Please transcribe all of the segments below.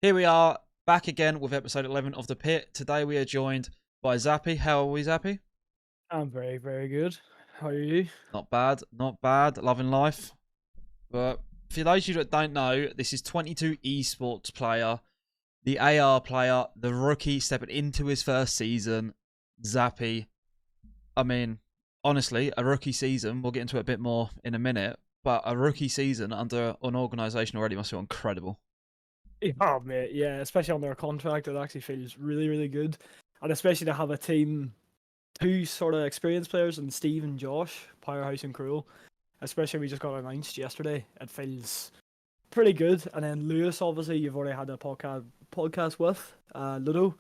Here we are, back again with episode 11 of The Pit. Today we are joined by Zappy. How are we, Zappy? I'm very, very good. How are you? Not bad, not bad. Loving life. But for those of you that don't know, this is 22 esports player, the AR player, the rookie stepping into his first season, Zappy. I mean, honestly, a rookie season, we'll get into it a bit more in a minute, but a rookie season under an organisation already must feel incredible. Oh, mate, yeah, especially on their contract, it actually feels really, really good. And especially to have a team, two sort of experienced players, and Steve and Josh, Powerhouse and Cruel. Especially we just got announced yesterday. It feels pretty good. And then Lewis, obviously, you've already had a podcast with, Ludo.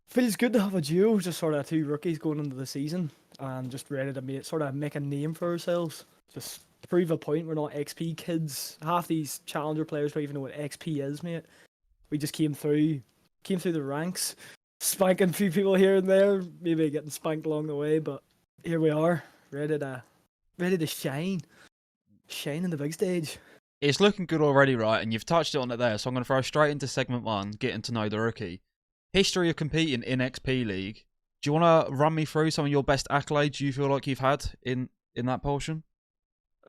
Feels good to have a duo, just sort of two rookies going into the season and just ready to sort of make a name for ourselves. Just prove a point. We're not XP kids. Half these challenger players don't even know what XP is, mate. We just came through the ranks, spanking a few people here and there, maybe getting spanked along the way, but here we are, ready to shine in the big stage. It's looking good already, right? And you've touched it on it there, so I'm going to throw straight into segment one, getting to know the rookie. History of competing in XP League. Do you want to run me through some of your best accolades you feel like you've had in that portion?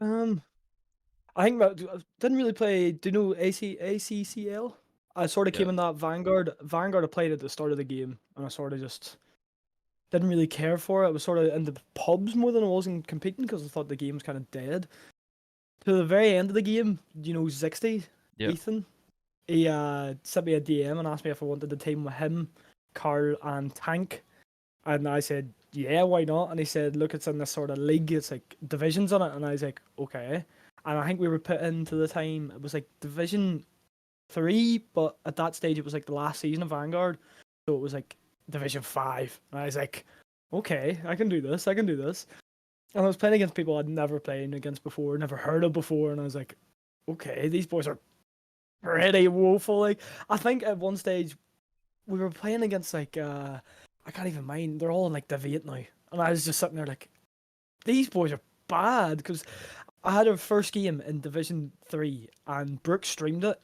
I think that didn't really play. Do you know ACCL? I sort of Yeah. came in that Vanguard. Vanguard I played at the start of the game, and I sort of just didn't really care for it. I was sort of in the pubs more than I wasn't competing because I thought the game was kind of dead. To the very end of the game, you know, 60, Yeah. Ethan, he sent me a DM and asked me if I wanted to team with him, Carl, and Tank. And I said, yeah, why not? And he said, look, it's in this sort of league. It's like divisions on it. And I was like, okay. And I think we were put into the time, it was like Division 3, but at that stage, it was like the last season of Vanguard. So it was like Division 5. And I was like, okay, I can do this. I can do this. And I was playing against people I'd never played against before, never heard of before. And I was like, okay, these boys are pretty woeful. Like, I think at one stage, we were playing against like, I can't even mind. They're all in like Div 8 now. And I was just sitting there like, these boys are bad. Because I had a first game in Division 3 and Brooke streamed it.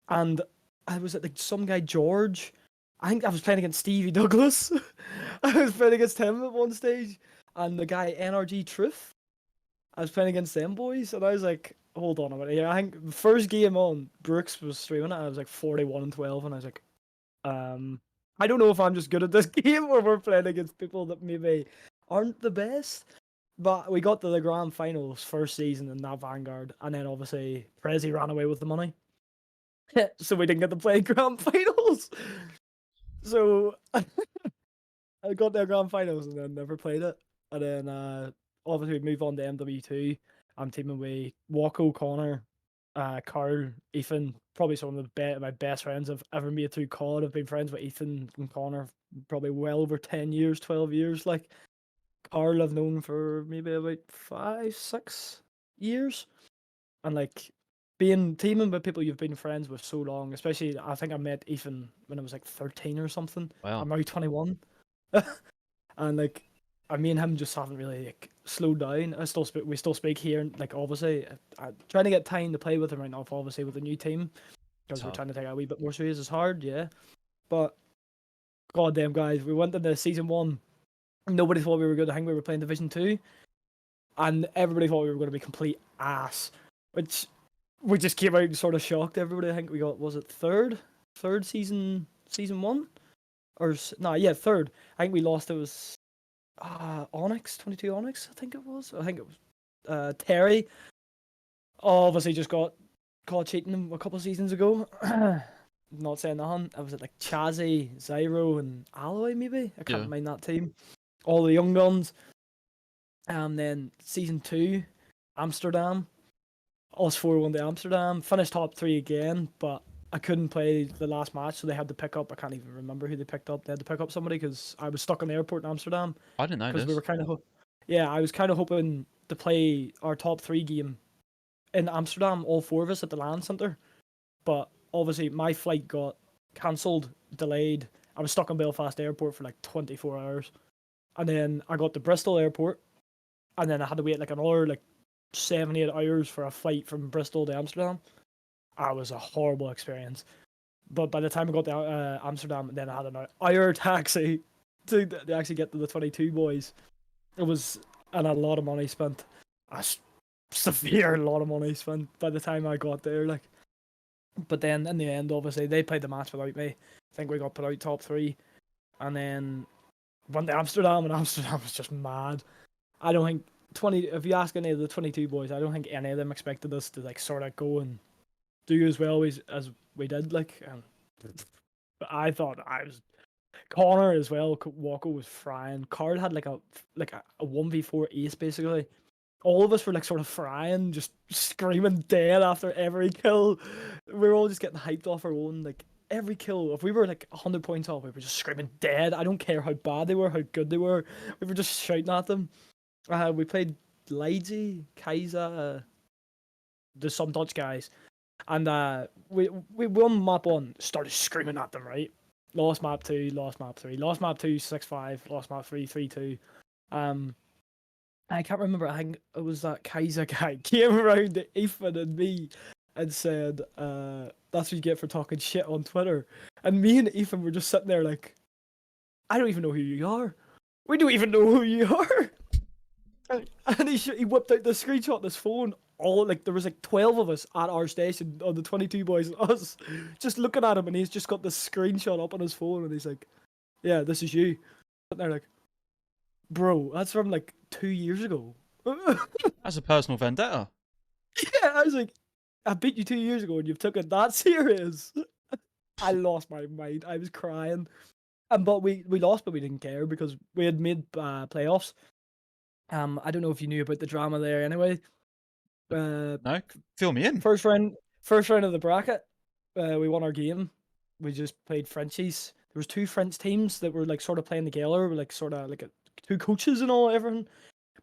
And I was at like some guy, George. I think I was playing against Stevie Douglas. I was playing against him at one stage. And the guy, NRG Truth. I was playing against them boys. And I was like, hold on a minute here. I think the first game on, Brooks was streaming it. And I was like 41-12. And I was like, I don't know if I'm just good at this game or we're playing against people that maybe aren't the best. But we got to the grand finals first season in that Vanguard, and then obviously Prezi ran away with the money. So we didn't get to play grand finals. So I got their grand finals and then never played it. And then obviously we move on to MWIII. I'm teaming with Walko, Connor, Carl, Ethan, probably some of my best friends I've ever made through COD. I've been friends with Ethan and Connor probably well over 10 years, 12 years. Like, Carl I've known for maybe about 5, 6 years. And like, being teaming with people you've been friends with so long, especially I think I met Ethan when I was like 13 or something. Wow. I'm now 21. And like, me and him just haven't really like slowed down. We still speak here, and like obviously, I'm trying to get time to play with him right now. Obviously, with the new team, because we're trying to take a wee bit more serious. It's hard, yeah. But goddamn, guys, we went into season 1. Nobody thought we were good. I think we were playing Division 2, and everybody thought we were going to be complete ass. Which we just came out and sort of shocked everybody. I think we got, was it third season 1, or no, yeah, third. I think we lost. It was Onyx, 22 Onyx, I think it was. I think it was Terry. Obviously, just got caught cheating a couple of seasons ago. Not saying nothing. I was at like Chazzy, Zyro, and Alloy, maybe. I can't mind that team. All the young guns. And then season 2, Amsterdam. Us 4 won to Amsterdam. Finished top 3 again, but I couldn't play the last match, so they had to pick up. I can't even remember who they picked up. They had to pick up somebody because I was stuck in the airport in Amsterdam. I didn't know this. Because we were kind of, I was kind of hoping to play our top 3 game in Amsterdam, all 4 of us at the LAN center. But obviously, my flight got cancelled, delayed. I was stuck in Belfast airport for like 24 hours. And then I got to Bristol airport, and then I had to wait like another like 7-8 hours for a flight from Bristol to Amsterdam. It was a horrible experience. But by the time I got to Amsterdam, then I had an hour taxi to actually get to the 22 boys. It was a lot of money spent. A severe lot of money spent by the time I got there. Like, but then in the end, obviously they played the match without me. I think we got put out top 3, and then went to Amsterdam, and Amsterdam was just mad. I don't think 20. If you ask any of the 22 boys, I don't think any of them expected us to like sort of go and do as well as we did. Like, but I thought I was. Connor as well. Walker was frying. Carl had like a 1v4 ace basically. All of us were like sort of frying, just screaming dead after every kill. We were all just getting hyped off our own. Like every kill, if we were like 100 points off, we were just screaming dead. I don't care how bad they were, how good they were. We were just shouting at them. We played Leidzy, Kaiser, there's some Dutch guys, and we won map 1. Started screaming at them, right? Lost map 2, lost map 3, lost map 2, 6-5, lost map 3, 3-2. I can't remember. I think it was that Kaiser guy came around to Ethan and me and said, "That's what you get for talking shit on Twitter." And me and Ethan were just sitting there like, "I don't even know who you are. We don't even know who you are." And he whipped out the screenshot on his phone. All like there was like 12 of us at our station on the 22 boys and us, just looking at him, and he's just got the screenshot up on his phone, and he's like, "Yeah, this is you." Sitting there like, bro, that's from like 2 years ago. That's a personal vendetta. Yeah, I was like, I beat you 2 years ago and you've took it that serious. I lost my mind. I was crying. But we lost, but we didn't care because we had made playoffs. I don't know if you knew about the drama there anyway. No, fill me in. First round of the bracket, we won our game. We just played Frenchies. There was 2 French teams that were like sort of playing together, like sort of like 2 coaches and all, everything.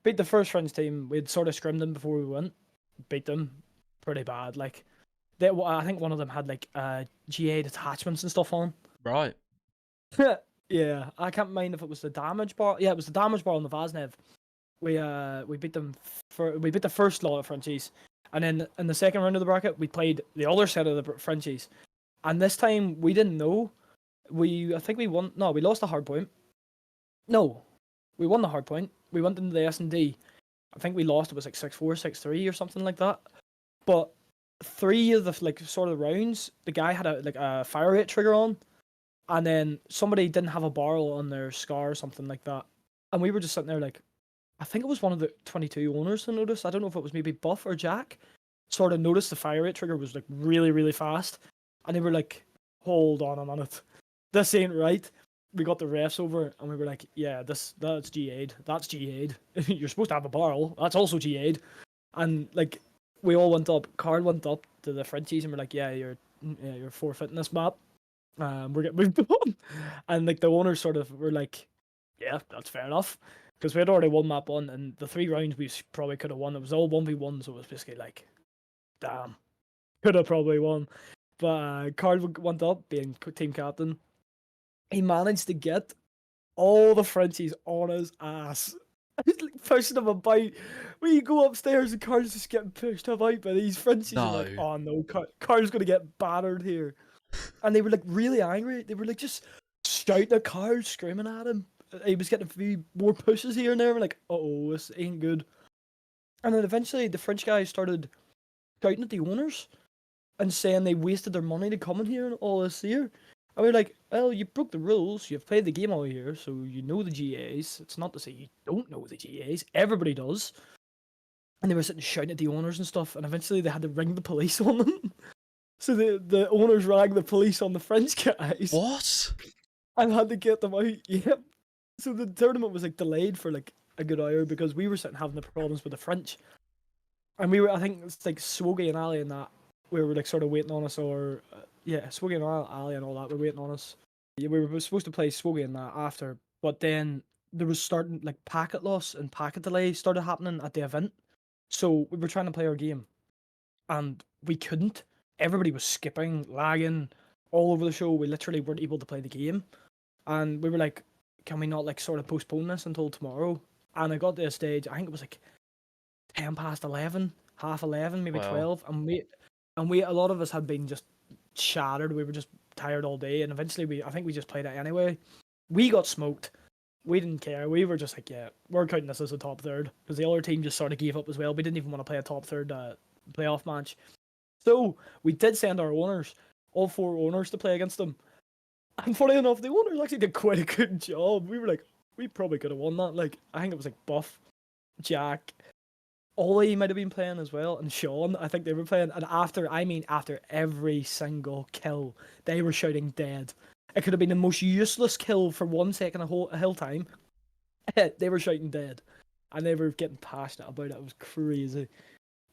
Beat the first French team. We'd sort of scrimmed them before we went. Beat them pretty bad. Like, I think one of them had like GA detachments and stuff on. Right. Yeah, I can't mind if it was the damage bar. Yeah, it was the damage bar on the Vaznev. We beat them we beat the first lot of Frenchies, and then in the second round of the bracket we played the other set of the Frenchies, and this time we didn't know. I think we won. No, we lost the hard point. No, we won the hard point. We went into the S&D. I think we lost. It was like 6-4, 6-3 or something like that. But 3 of the like sort of rounds, the guy had a fire rate trigger on, and then somebody didn't have a barrel on their scar or something like that, and we were just sitting there like, I think it was one of the 22 owners who noticed. I don't know if it was maybe Buff or Jack. Sort of noticed the fire rate trigger was like really, really fast, and they were like, "Hold on a minute, this ain't right." We got the refs over, and we were like, "Yeah, that's GA'd. That's GA'd. You're supposed to have a barrel. That's also GA'd." And like, we all went up. Carl went up to the Frenchies, and we're like, "Yeah, you're forfeiting this map. We're getting moved on." And like the owners sort of were like, "Yeah, that's fair enough." Because we had already won map 1, and the 3 rounds we probably could have won. It was all 1v1, so it was basically like, damn, could have probably won. But Carl went up, being team captain. He managed to get all the Frenchies on his ass. He's like pushing him about. When you go upstairs and Carl's just getting pushed about by these Frenchies, No. are like, "Oh no, Carl's going to get battered here." And they were like really angry. They were like just shouting at Carl, screaming at him. He was getting a few more pushes here and there. We're like, "Uh-oh, this ain't good." And then eventually the French guys started shouting at the owners and saying they wasted their money to come in here and all this here. And we're like, "Well, you broke the rules. You've played the game all year, so you know the GAs. It's not to say you don't know the GAs. Everybody does." And they were sitting shouting at the owners and stuff. And eventually they had to ring the police on them. So the owners rang the police on the French guys. What? And had to get them out. Yep. So the tournament was like delayed for like a good hour because we were sitting having the problems with the French, and we were, I think it's like Swogy and Ali and that, we were like sort of waiting on us, or Swogy and Ali and all that were waiting on us. Yeah, we were supposed to play Swogy and that after, but then there was starting like packet loss and packet delay started happening at the event, so we were trying to play our game, and we couldn't. Everybody was skipping, lagging all over the show. We literally weren't able to play the game, and we were like, "Can we not like sort of postpone this until tomorrow?" And I got to a stage, I think it was like 11:10, half 11, maybe Wow. 12, and we a lot of us had been just shattered. We were just tired all day, and eventually I think we just played it anyway. We got smoked. We didn't care. We were just like, yeah, we're counting this as a top third, because the other team just sort of gave up as well. We didn't even want to play a top third playoff match. So we did send our owners, all 4 owners, to play against them. And funny enough, the owners actually did quite a good job. We were like, we probably could have won that. Like, I think it was like Buff, Jack, Ollie might have been playing as well, and Sean, I think they were playing. And after every single kill, they were shouting dead. It could have been the most useless kill for 1 second a whole time. They were shouting dead. And they were getting passionate about it. It was crazy.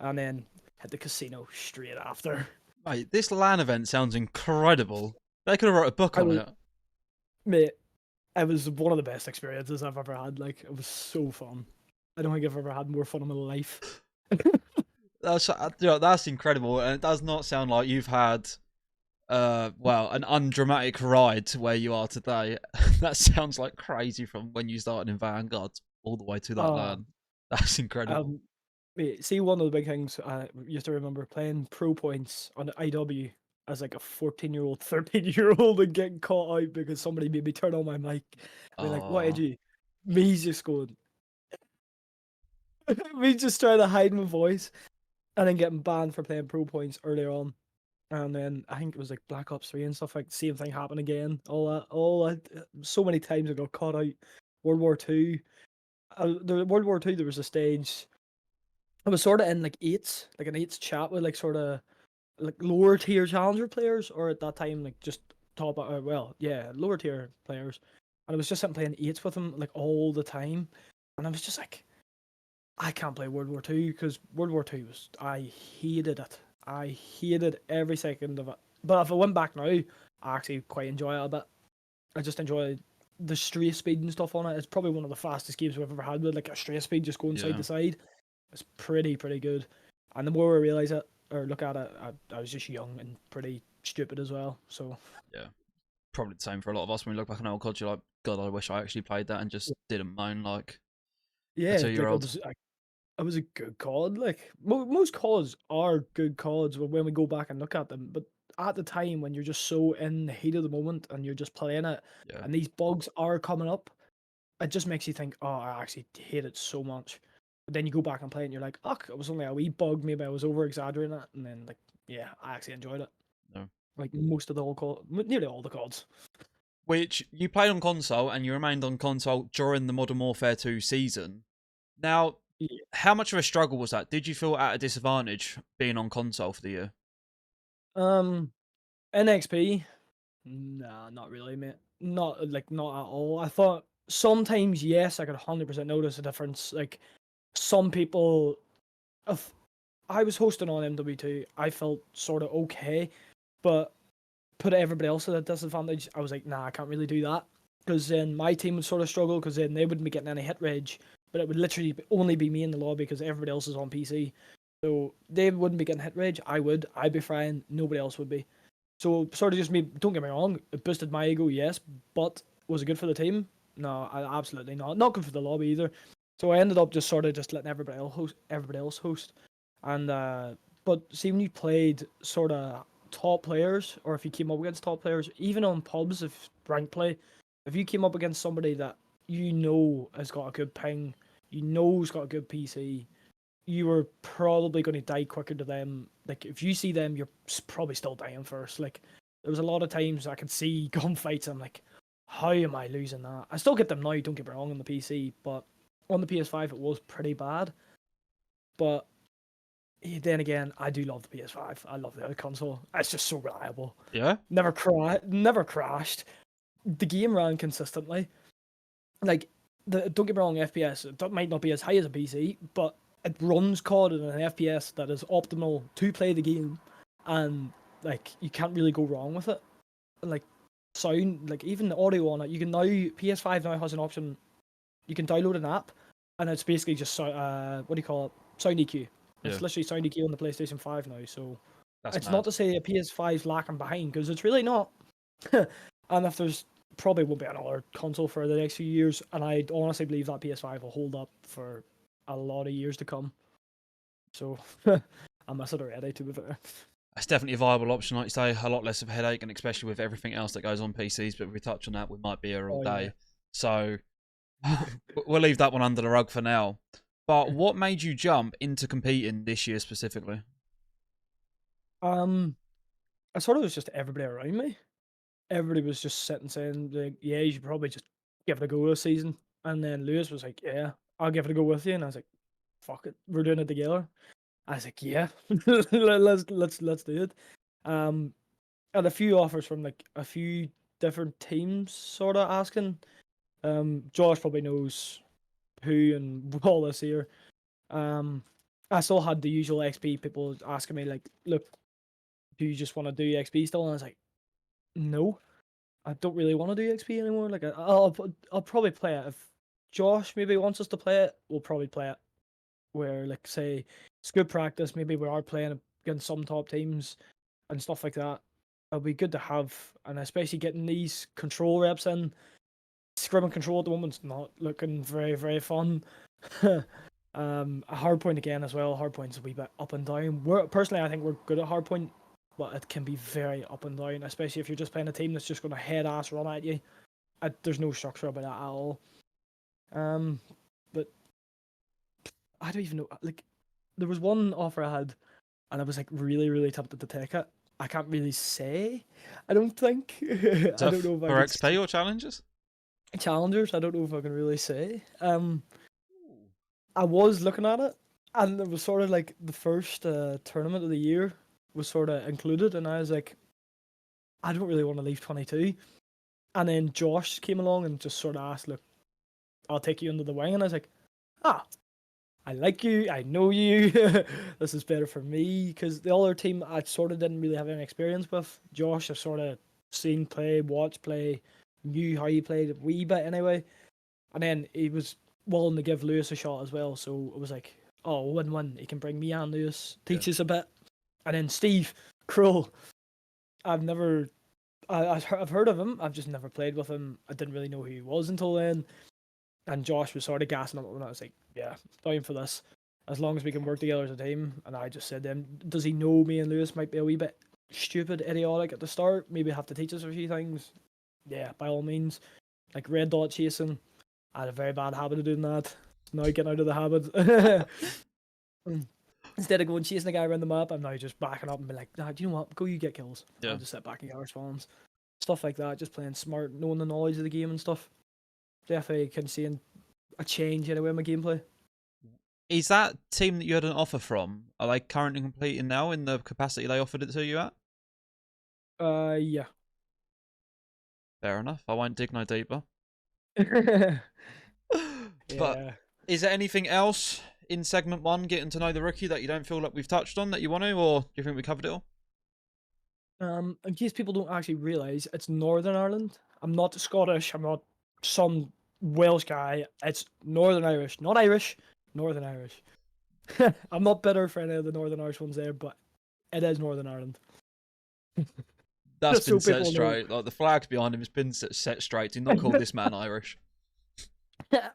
And then hit the casino straight after. Mate, this LAN event sounds incredible. They could have wrote a book on it. Mate, it was one of the best experiences I've ever had. Like, it was so fun. I don't think I've ever had more fun in my life. That's incredible, and it does not sound like you've had, an undramatic ride to where you are today. That sounds like crazy from when you started in Vanguard all the way to that LAN. That's incredible. Wait, see, one of the big things I used to remember playing pro points on IW as like a 14-year-old, 13-year-old, and getting caught out because somebody made me turn on my mic. Be like, what did you? Me just going. Me just trying to hide my voice, and then getting banned for playing pro points earlier on. And then I think it was like Black Ops 3 and stuff, like the same thing happened again. All that. So many times I got caught out. World War II. World War II, there was a stage. I was sort of in like eights, like an eights chat with like sort of like lower tier challenger players, or at that time like just lower tier players. And I was just sitting playing eights with them like all the time, and I was just like, I can't play World War II because World War II I hated it. I hated every second of it. But if I went back now, I actually quite enjoy it a bit. I just enjoy the straight speed and stuff on it. It's probably one of the fastest games we've ever had with like a straight speed just going side to side. It's pretty good. And the more I realize it or look at it, I was just young and pretty stupid as well. So yeah, probably the same for a lot of us. When we look back on our COD, you're like, God, I wish I actually played that and just didn't moan like a 2-year-old. It was a good COD. Like most CODs are good CODs when we go back and look at them. But at the time when you're just so in the heat of the moment and you're just playing it, and these bugs are coming up, it just makes you think, oh, I actually hate it so much. But then you go back and play it and you're like, oh, it was only a wee bug. Maybe I was over exaggerating it. And then like, yeah, I actually enjoyed it. No. Like most of the whole COD, nearly all the CODs. Which you played on console and you remained on console during the Modern Warfare 2 season. Now, how much of a struggle was that? Did you feel at a disadvantage being on console for the year? NXP? Nah, not really, mate. Not at all. I thought sometimes, yes, I could 100% notice a difference. Like, some people, if I was hosting on MWIII, I felt sort of okay, but put everybody else at a disadvantage. I was like, nah, I can't really do that. Because then my team would sort of struggle, because then they wouldn't be getting any hit rage, but it would literally only be me in the lobby because everybody else is on PC. So they wouldn't be getting hit rage. I would. I'd be fine. Nobody else would be. So sort of just me. Don't get me wrong. It boosted my ego, yes, but was it good for the team? No, absolutely not. Not good for the lobby either. So I ended up just sort of just letting everybody else host. And but see, when you played sort of top players, or if you came up against top players, even on pubs, if rank play, if you came up against somebody that you know has got a good ping, you know has got a good PC, you were probably going to die quicker to them. Like, if you see them, you're probably still dying first. Like, there was a lot of times I could see gunfights, I'm like, how am I losing that? I still get them now, don't get me wrong, on the PC, but on the PS5 it was pretty bad. But then again, I do love the PS5. I love the console. It's just so reliable. Yeah? Never crashed. The game ran consistently. Like, don't get me wrong, FPS, it might not be as high as a PC, but it runs COD at an FPS that is optimal to play the game, and like, you can't really go wrong with it. Like, sound, like even the audio on it, you can now, PS5 now has an option, you can download an app, and it's basically just what do you call it, Sound EQ. It's literally Sound EQ on the PlayStation 5 now, so it's not to say a PS5's lacking behind, because it's really not. And if there's probably won't be another console for the next few years, and I honestly believe that PS5 will hold up for a lot of years to come. So I miss it already, to be fair. It's definitely a viable option, like you say, a lot less of a headache, and especially with everything else that goes on PCs. But if we touch on that, we might be here all Oh day. yeah. So we'll leave that one under the rug for now. But what made you jump into competing this year specifically? I sort of was just everybody around me. Everybody was just sitting saying like, yeah, you should probably just give it a go this season. And then Lewis was like, yeah, I'll give it a go with you. And I was like, fuck it, we're doing it together. I was like, yeah, let's do it. Had a few offers from like a few different teams, sort of asking. Josh probably knows who and all this here. I still had the usual XP people asking me like, look, do you just want to do XP still? And I was like, no, I don't really want to do XP anymore. Like, I'll probably play it if Josh maybe wants us to play it. We'll probably play it. Where like say it's good practice. Maybe we are playing against some top teams and stuff like that. It'll be good to have, and especially getting these control reps in. Scrim and control at the moment's not looking very fun. A hard point again as well. Hard point's a wee bit up and down. Personally, I think we're good at hard point, but it can be very up and down, especially if you're just playing a team that's just going to head ass run at you. There's no structure about that at all. But I don't even know. Like, there was one offer I had, and I was like really tempted to take it. I can't really say. I don't think. I So don't know if I for could XP or challenges? challengers. I don't know if I can really say. I was looking at it, and it was sort of like the first tournament of the year was sort of included, and I was like, I don't really want to leave 22. And then Josh came along and just sort of asked, look, I'll take you under the wing, and I was like, ah, I like you, I know you, this is better for me, because the other team I sort of didn't really have any experience with. Josh, I've sort of seen play, watched play, knew how he played a wee bit anyway, and then he was willing to give Lewis a shot as well, so it was like, oh, win-win. He can bring me and Lewis, teach us a bit. And then Steve Kroll, I've never, I've heard of him, I've just never played with him. I didn't really know who he was until then. And Josh was sort of gassing up when I was like, yeah, down for this. As long as we can work together as a team. And I just said to him, does he know me and Lewis might be a wee bit stupid, idiotic at the start? Maybe have to teach us a few things. Yeah, by all means. Like red dot chasing. I had a very bad habit of doing that. Now getting out of the habit. Instead of going chasing a guy around the map, I'm now just backing up and be like, nah, do you know what? Go you get kills. Yeah. I'll just sit back and get our spawns. Stuff like that, just playing smart, knowing the knowledge of the game and stuff. Definitely can see a change anyway in my gameplay. Is that team that you had an offer from, are they currently completing now in the capacity they offered it to you at? Yeah. Fair enough. I won't dig no deeper. Yeah. But is there anything else in segment one, getting to know the rookie, that you don't feel like we've touched on that you want to, or do you think we covered it all? In case people don't actually realise, it's Northern Ireland. I'm not Scottish. I'm not some Welsh guy. It's Northern Irish, not Irish. Northern Irish. I'm not bitter for any of the Northern Irish ones there, but it is Northern Ireland. That's Just been so set people know. straight. Like the flag's behind him has been set straight. Do not call this man Irish.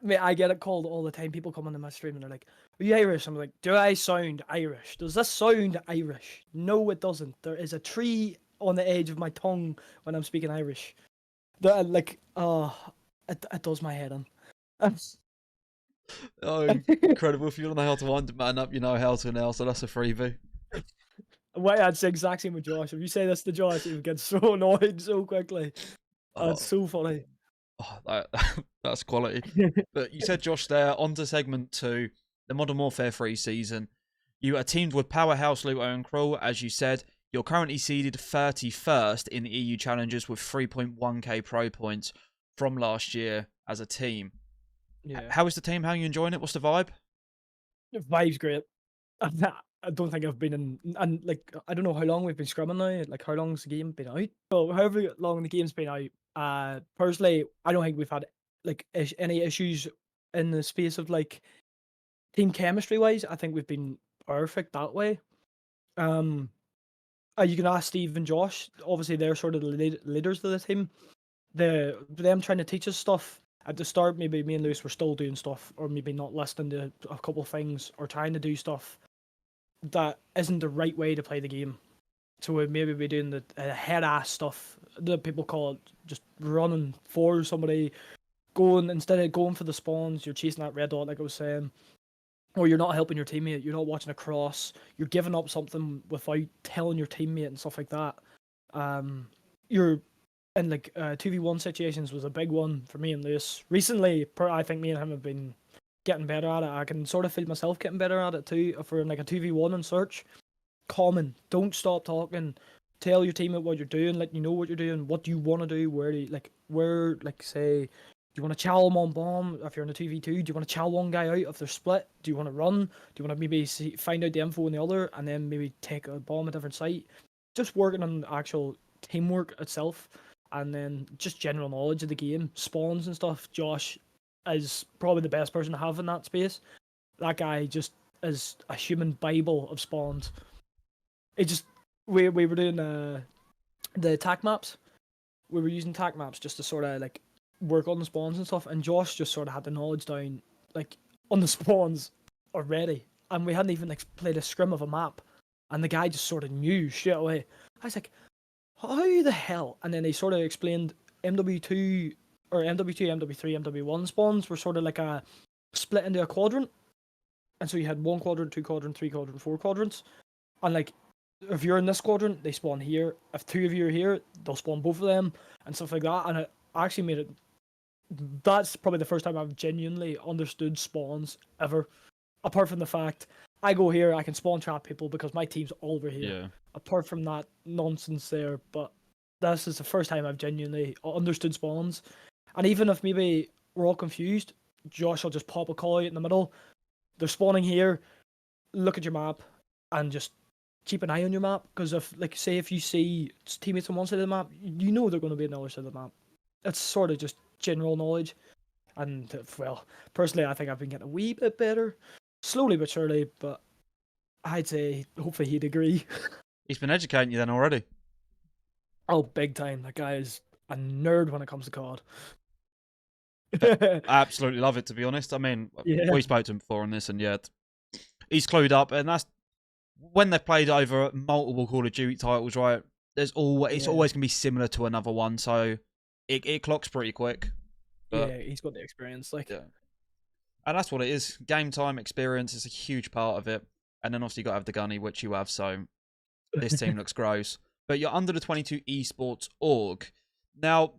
Mate, I get it called all the time. People come onto my stream and they're like, are you Irish? I'm like, do I sound Irish? Does this sound Irish? No, it doesn't. There is a tree on the edge of my tongue when I'm speaking Irish. It does my head in. Oh, incredible. If you don't know how to wind a man up, you know how to now, so that's a freebie. Wait, I'd say exact same with Josh. If you say this to Josh, he would get so annoyed so quickly. Oh, It's so funny. Oh, that's quality. But you said, Josh, there, on to segment 2, the Modern Warfare 3 season. You are teamed with Powerhouse, Luto and Krull, as you said. You're currently seeded 31st in the EU Challenges with 3.1k pro points from last year as a team. Yeah. How is the team? How are you enjoying it? What's the vibe? The vibe's great. I don't think I've been in, and like, I don't know how long we've been scrumming now. Like, how long's the game been out? Well, however long the game's been out, personally, I don't think we've had like any issues in the space of like team chemistry wise. I think we've been perfect that way. You can ask Steve and Josh. Obviously, they're sort of the leaders of the team. Them trying to teach us stuff at the start. Maybe me and Lewis were still doing stuff, or maybe not listening to a couple of things, or trying to do stuff that isn't the right way to play the game. So we'd maybe be doing the head ass stuff that people call it, just running for somebody, going instead of going for the spawns, you're chasing that red dot like I was saying, or you're not helping your teammate, you're not watching a cross, you're giving up something without telling your teammate and stuff like that. You're in like 2v1 situations was a big one for me and Lewis. Recently, I think me and him have been getting better at it. I can sort of feel myself getting better at it too. If we're in like a 2v1 in search, common, don't stop talking. Tell your teammate what you're doing, let you know what you're doing, what you want to do, say, do you want to chow them on bomb if you're in a 2v2? Do you want to chow one guy out if they're split? Do you want to run? Do you want to maybe find out the info on the other and then maybe take a bomb at a different site? Just working on actual teamwork itself and then just general knowledge of the game, spawns and stuff. Josh is probably the best person to have in that space. That guy just is a human bible of spawns. It just we were doing the tac maps. We were using tac maps just to sort of like work on the spawns and stuff, and Josh just sort of had the knowledge down like on the spawns already, and we hadn't even like played a scrim of a map, and the guy just sort of knew straight away. I was like, how the hell? And then he sort of explained MW2 or MW2, MW3, MW1 spawns were sort of like a split into a quadrant, and so you had 1 quadrant, 2 quadrant, 3 quadrant, 4 quadrants, and like if you're in this quadrant, they spawn here. If 2 of you are here, they'll spawn both of them and stuff like that. And it actually made it. That's probably the first time I've genuinely understood spawns ever. Apart from the fact I go here, I can spawn trap people because my team's all over here. Yeah. Apart from that nonsense there, but this is the first time I've genuinely understood spawns. And even if maybe we're all confused, Josh will just pop a call out in the middle. They're spawning here. Look at your map and just keep an eye on your map, because if, like, say if you see teammates on one side of the map, you know they're going to be on the other side of the map. It's sort of just general knowledge, and well, personally, I think I've been getting a wee bit better, slowly but surely. But I'd say hopefully he'd agree. He's been educating you then already. Oh, big time! That guy is a nerd when it comes to COD. I absolutely love it, to be honest. I mean, Yeah. we spoke to him before on this, and yeah, he's clued up, and that's when they've played over multiple Call of Duty titles, right? It's always going to be similar to another one, so it clocks pretty quick. But, yeah, he's got the experience, like. Yeah. And that's what it is. Game time experience is a huge part of it, and then obviously you got to have the gunny, which you have. So this team looks gross. But you're under the 22 Esports org. Now,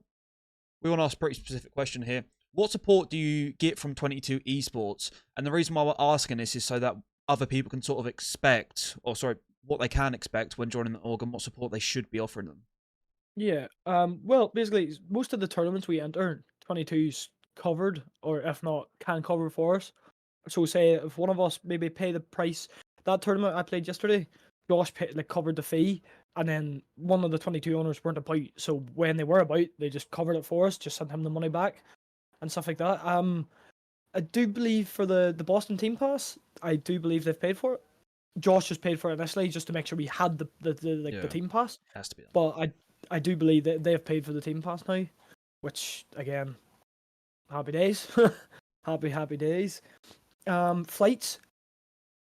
we want to ask a pretty specific question here. What support do you get from 22 Esports? And the reason why we're asking this is so that other people can sort of expect, or sorry, what they can expect when joining the org and what support they should be offering them. Yeah. Well, basically, most of the tournaments we enter, 22's covered, or if not, can cover for us. So, say if one of us maybe pay the price, that tournament I played yesterday, Josh covered the fee, and then one of the 22 owners weren't about. So when they were about, they just covered it for us, just sent him the money back, and stuff like that. I do believe for the Boston team pass, I do believe they've paid for it. Josh just paid for it initially just to make sure we had the team pass. Has to be. But I do believe that they've paid for the team pass now, which again, happy days, happy days. Flights,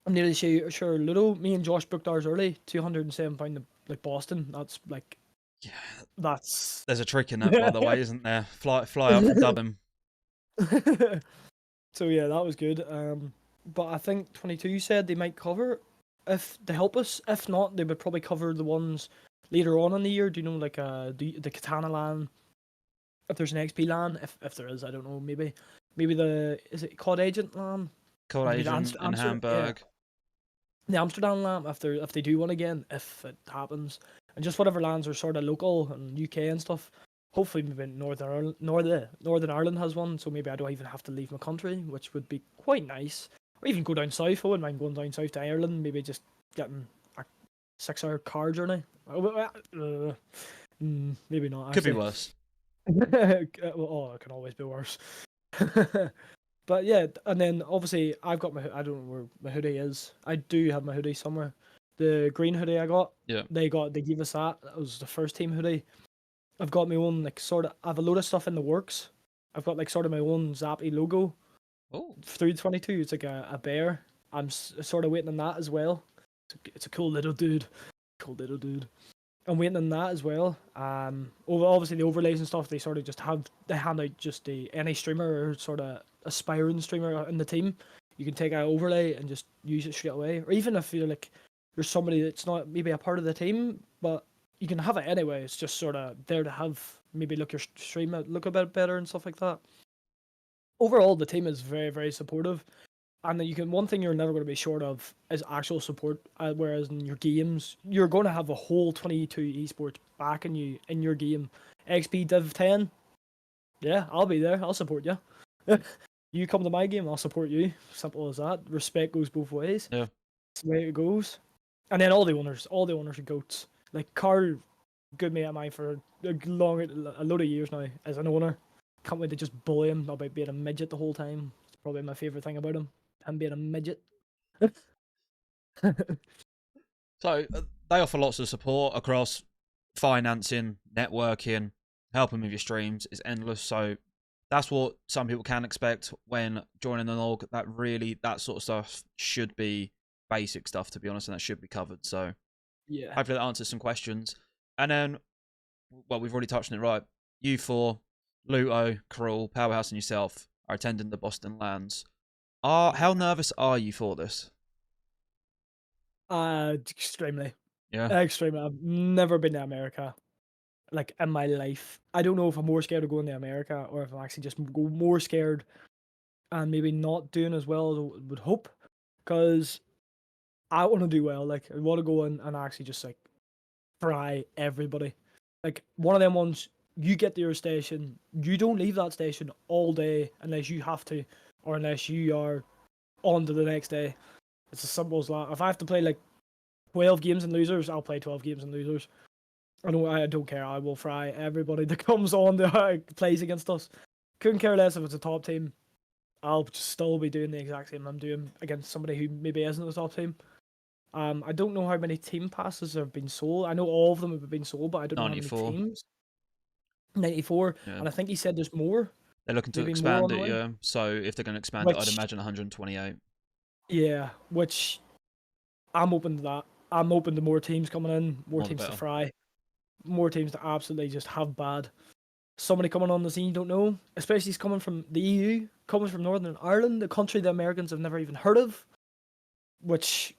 I'm nearly sure Ludo, me and Josh booked ours early, £207 like Boston. That's like, yeah, that's. There's a trick in that, by the way, isn't there? Fly up from Dublin. So yeah, that was good. But I think 22 said they might cover if they help us. If not, they would probably cover the ones later on in the year. Do you know, like the Katana LAN? If there's an XP LAN, if there is, I don't know. Maybe is it COD Agent LAN? COD Agent in Hamburg. Yeah. The Amsterdam LAN, if they do one again, if it happens, and just whatever LANs are sort of local and UK and stuff. Hopefully, maybe Northern Ireland has one, so maybe I don't even have to leave my country, which would be quite nice. Or even go down south. I wouldn't mind going down south to Ireland, maybe just getting a 6-hour car journey. Maybe not. Could be worse. Oh, it can always be worse. But yeah, and then obviously I've got I don't know where my hoodie is. I do have my hoodie somewhere. The green hoodie I got. Yeah. They gave us that. That was the first team hoodie. I've got my own I have a load of stuff in the works. I've got sort of my own Zappy logo. Oh. Through 22, it's like a bear. I'm sort of waiting on that as well. It's a cool little dude. Cool little dude. I'm waiting on that as well. Obviously the overlays and stuff, they sort of just hand out just any streamer or sort of aspiring streamer in the team. You can take an overlay and just use it straight away. Or even if you're like you're somebody that's not maybe a part of the team, but you can have it anyway. It's just sort of there to have, maybe look your stream look a bit better and stuff like that. Overall, the team is very, very supportive. And one thing you're never going to be short of is actual support. Whereas in your games, you're going to have a whole 22 esports backing you in your game. XP Div 10, yeah, I'll be there. I'll support you. You come to my game, I'll support you. Simple as that. Respect goes both ways. Yeah, that's the way it goes. And then all the owners are goats. Like Carl, good mate of mine for a load of years now as an owner. Can't wait to just bully him about being a midget the whole time. It's probably my favorite thing about him. Him being a midget. So they offer lots of support across financing, networking, helping with your streams. It's endless. So that's what some people can expect when joining an org. That sort of stuff should be basic stuff, to be honest, and that should be covered. So yeah, hopefully that answers some questions. And then, well, we've already touched on it, right? You four, Luto, Cruel, Powerhouse, and yourself are attending the Boston Lands. How nervous are you for this? Extremely. Yeah. Extremely. I've never been to America, like, in my life. I don't know if I'm more scared of going to America or if I'm actually just more scared and maybe not doing as well as I would hope. Because I want to do well. Like, I want to go in and actually just, like, fry everybody. Like, one of them ones, you get to your station, you don't leave that station all day unless you have to, or unless you are on to the next day. It's as simple as that. If I have to play like 12 games and losers, I'll play 12 games and losers. I don't care. I will fry everybody that comes on that plays against us. Couldn't care less if it's a top team. I'll still be doing the exact same I'm doing against somebody who maybe isn't the top team. I don't know how many team passes have been sold. I know all of them have been sold, but I don't know how many teams. 94, yeah. And I think he said there's more. They're looking to expand it, yeah. So if they're going to expand it, I'd imagine 128. Yeah, which I'm open to that. I'm open to more teams coming in, more teams to fry, more teams to absolutely just have bad. Somebody coming on the scene you don't know, especially he's coming from the EU, coming from Northern Ireland, a country the Americans have never even heard of. Which,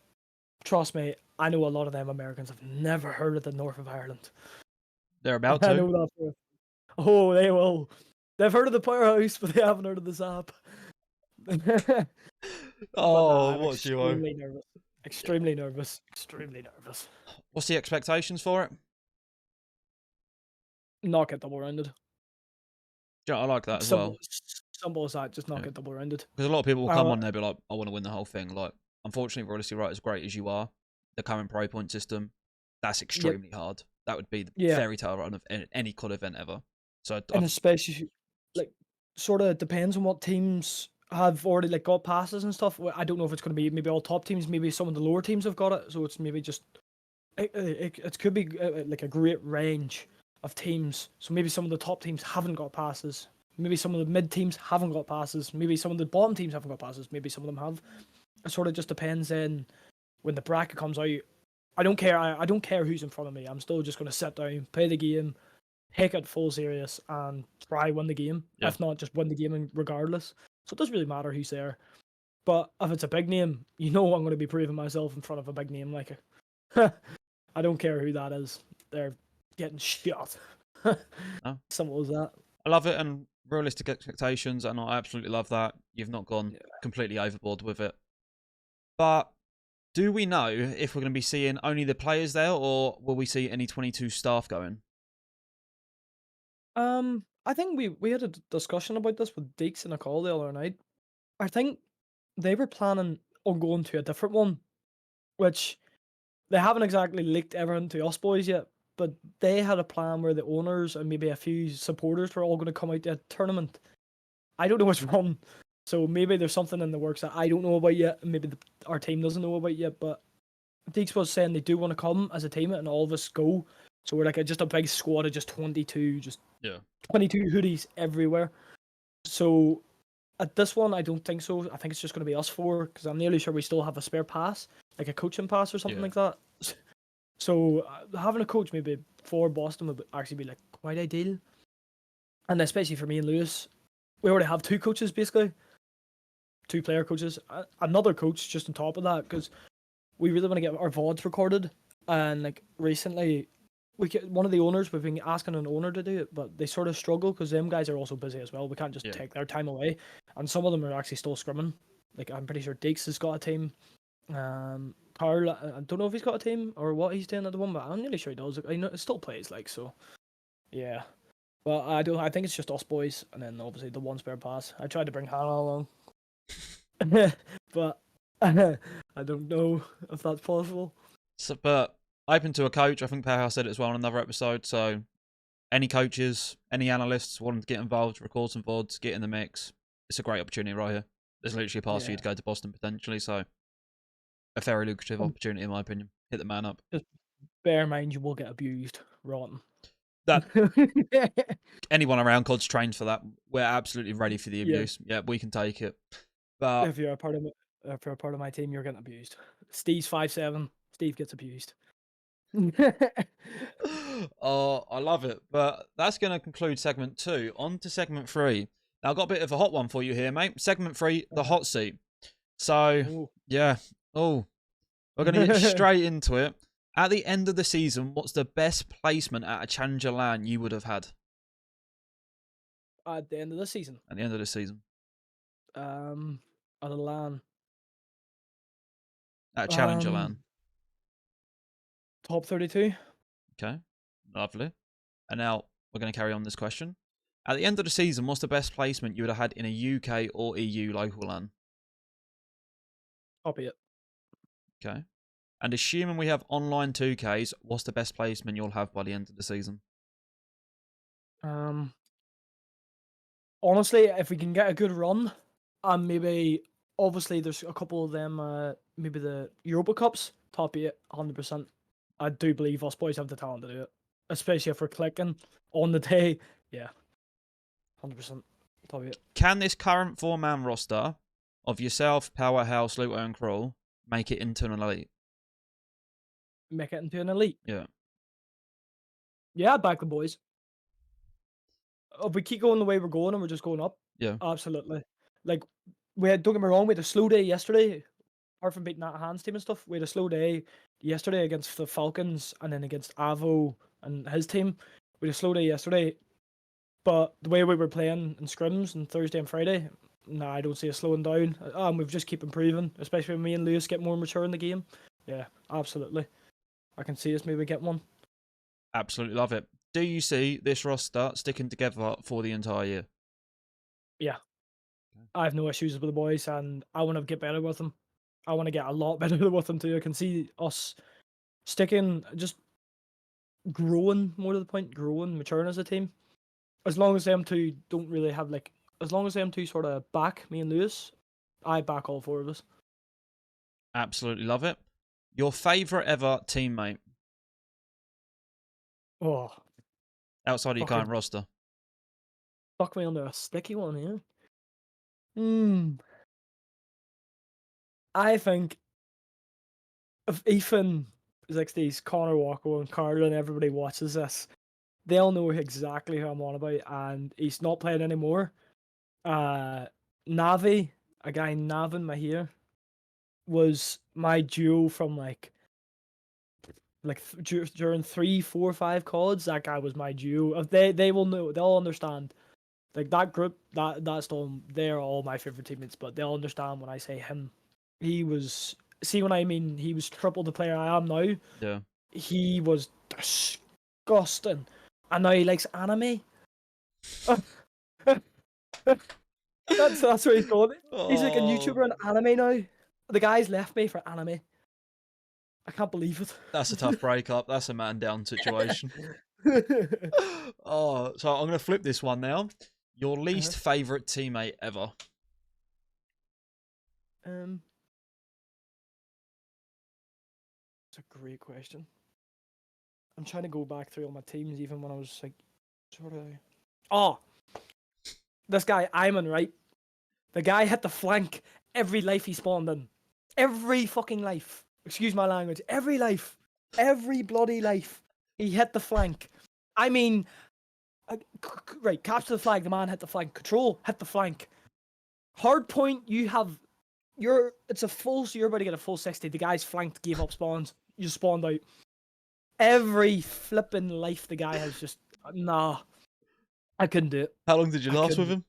trust me, I know a lot of them Americans have never heard of the north of Ireland. They're about to. I know that for. Oh, they will. They've heard of the Powerhouse, but they haven't heard of the Zap. Oh, what's you? Extremely nervous. Extremely nervous. Extremely nervous. What's the expectations for it? Not get double rounded. Yeah, I like that as well. Simple as that. Just not get double rounded. Because a lot of people will come on there and be like, I want to win the whole thing. Like, unfortunately, realistically, right, as great as you are, the current pro point system, that's extremely hard. That would be the fairy tale run of any COD event ever. So, and especially, like, sort of depends on what teams have already like got passes and stuff. I don't know if it's going to be maybe all top teams, maybe some of the lower teams have got it, so it's maybe just it could be like a great range of teams. So maybe some of the top teams haven't got passes, maybe some of the mid teams haven't got passes, maybe some of the bottom teams haven't got passes, maybe some of them have. It sort of just depends. Then when the bracket comes out, I don't care. I don't care who's in front of me. I'm still just going to sit down, play the game, take it full serious, and try win the game. If not, just win the game regardless. So it doesn't really matter who's there. But if it's a big name, you know I'm going to be proving myself in front of a big name. Like, I don't care who that is. They're getting shot. Simple as that. I love it, and realistic expectations, and I absolutely love that. You've not gone completely overboard with it. But do we know if we're going to be seeing only the players there, or will we see any 22 staff going? I think we had a discussion about this with Deeks in a call the other night. I think they were planning on going to a different one, which they haven't exactly leaked everything to us boys yet, but they had a plan where the owners and maybe a few supporters were all going to come out to a tournament. I don't know what's wrong, so maybe there's something in the works that I don't know about yet, and maybe our team doesn't know about yet, but Deeks was saying they do want to come as a team and all of us go. So we're like just a big squad of just 22, 22 hoodies everywhere. So at this one, I don't think so. I think it's just going to be us four, because I'm nearly sure we still have a spare pass, like a coaching pass or something like that. So having a coach maybe for Boston would actually be like quite ideal. And especially for me and Lewis, we already have two coaches basically, two player coaches, another coach just on top of that, because we really want to get our VODs recorded. And like recently, one of the owners, we've been asking an owner to do it, but they sort of struggle because them guys are also busy as well. We can't just take their time away, and some of them are actually still scrimming. Like I'm pretty sure Deeks has got a team. Carl, I don't know if he's got a team or what he's doing at the moment, but I'm nearly sure he does. I know it still plays like so. Yeah. Well, I think it's just us boys, and then obviously the one spare pass. I tried to bring Hannah along, but I don't know if that's possible. So, but open to a coach. I think Powerhouse said it as well in another episode. So, any coaches, any analysts wanting to get involved, record some VODs, get in the mix. It's a great opportunity right here. There's literally a pass for you to go to Boston potentially. So, a very lucrative opportunity in my opinion. Hit the man up. Just bear in mind you will get abused, rotten. That anyone around COD's trained for that. We're absolutely ready for the abuse. Yeah, we can take it. But if you're a part of my team, you're getting abused. Steve's 5'7". Steve gets abused. Oh, I love it. But that's going to conclude segment 2. On to segment 3. Now, I've got a bit of a hot one for you here, mate. Segment 3, the hot seat. So, yeah. Oh, we're going to get straight into it. At the end of the season, what's the best placement at a Challenger LAN you would have had? At the end of the season? At the end of the season. At a LAN. At a Challenger LAN. Top 32. Okay, lovely. And now we're going to carry on this question. At the end of the season, what's the best placement you would have had in a UK or EU local LAN? Copy it. Okay. And assuming we have online 2Ks, what's the best placement you'll have by the end of the season? Honestly, if we can get a good run, and maybe, obviously, there's a couple of them, maybe the Europa Cups, top 8, 100%. I do believe us boys have the talent to do it, especially if we're clicking on the day. Yeah, 100%. Top 8. Can this current 4-man roster of yourself, Powerhouse, Luto, and Crawl make it into an elite? Make it into an elite? Yeah. Yeah, I'd back the boys. If we keep going the way we're going and we're just going up, yeah, absolutely. Like, don't get me wrong, we had a slow day yesterday. Apart from beating that Hans team and stuff, we had a slow day yesterday against the Falcons and then against Avo and his team. We had a slow day yesterday, but the way we were playing in scrims on Thursday and Friday, nah, I don't see us slowing down. We've just keep improving, especially when me and Lewis get more mature in the game. Yeah, absolutely. I can see us maybe get one. Absolutely love it. Do you see this roster sticking together for the entire year? Yeah. I have no issues with the boys, and I want to get better with them. I want to get a lot better with them too. I can see us sticking, just growing, more to the point, growing, maturing as a team. As long as them two don't really have as long as them two sort of back me and Lewis, I back all 4 of us. Absolutely love it. Your favourite ever teammate? Oh. Outside of your current roster. Fuck me under a sticky one here. I think if Ethan, 60s, Connor Walker and Carl and everybody watches this, they'll know exactly who I'm on about, and he's not playing anymore. Navi, a guy Navin Mahir, was my duo from during 3, 4, 5 CODs. That guy was my duo. If they will know, they'll understand. Like that group, that's all. They're all my favorite teammates, but they'll understand when I say him. He was. See what I mean? He was triple the player I am now. Yeah. He was disgusting, and now he likes anime. That's where he's going. He's like a YouTuber and anime now. The guy's left me for anime. I can't believe it. That's a tough breakup. That's a man down situation. Oh, so I'm going to flip this one now. Your least favourite teammate ever? It's a great question. I'm trying to go back through all my teams, even when I was like, sort of. Oh, this guy Iman, right? The guy hit the flank every life he spawned in. Every fucking life. Excuse my language. Every life. Every bloody life. He hit the flank. I mean, right, capture the flag, the man hit the flank. Control, hit the flank. Hard point, it's a full, so you're about to get a full 60. The guy's flanked, gave up spawns. You spawned out. Every flipping life the guy has just, nah. I couldn't do it. How long did you last with him?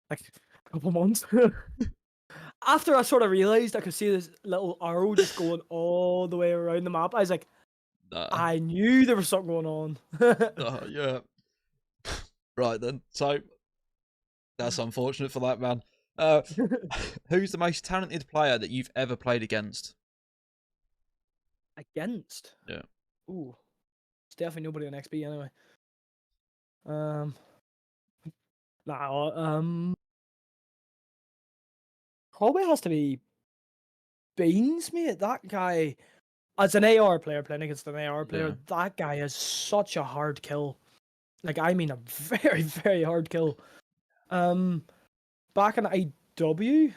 Like, a couple months. After I sort of realised I could see this little arrow just going all the way around the map, I was like, I knew there was something going on. Yeah. Right then. So, that's unfortunate for that man. Who's the most talented player that you've ever played against? Against? Yeah. Ooh. It's definitely nobody on XP anyway. Probably has to be Beans, mate. That guy, as an AR player playing against an AR player, that guy is such a hard kill. Like, I mean, a very, very hard kill. Back in IW,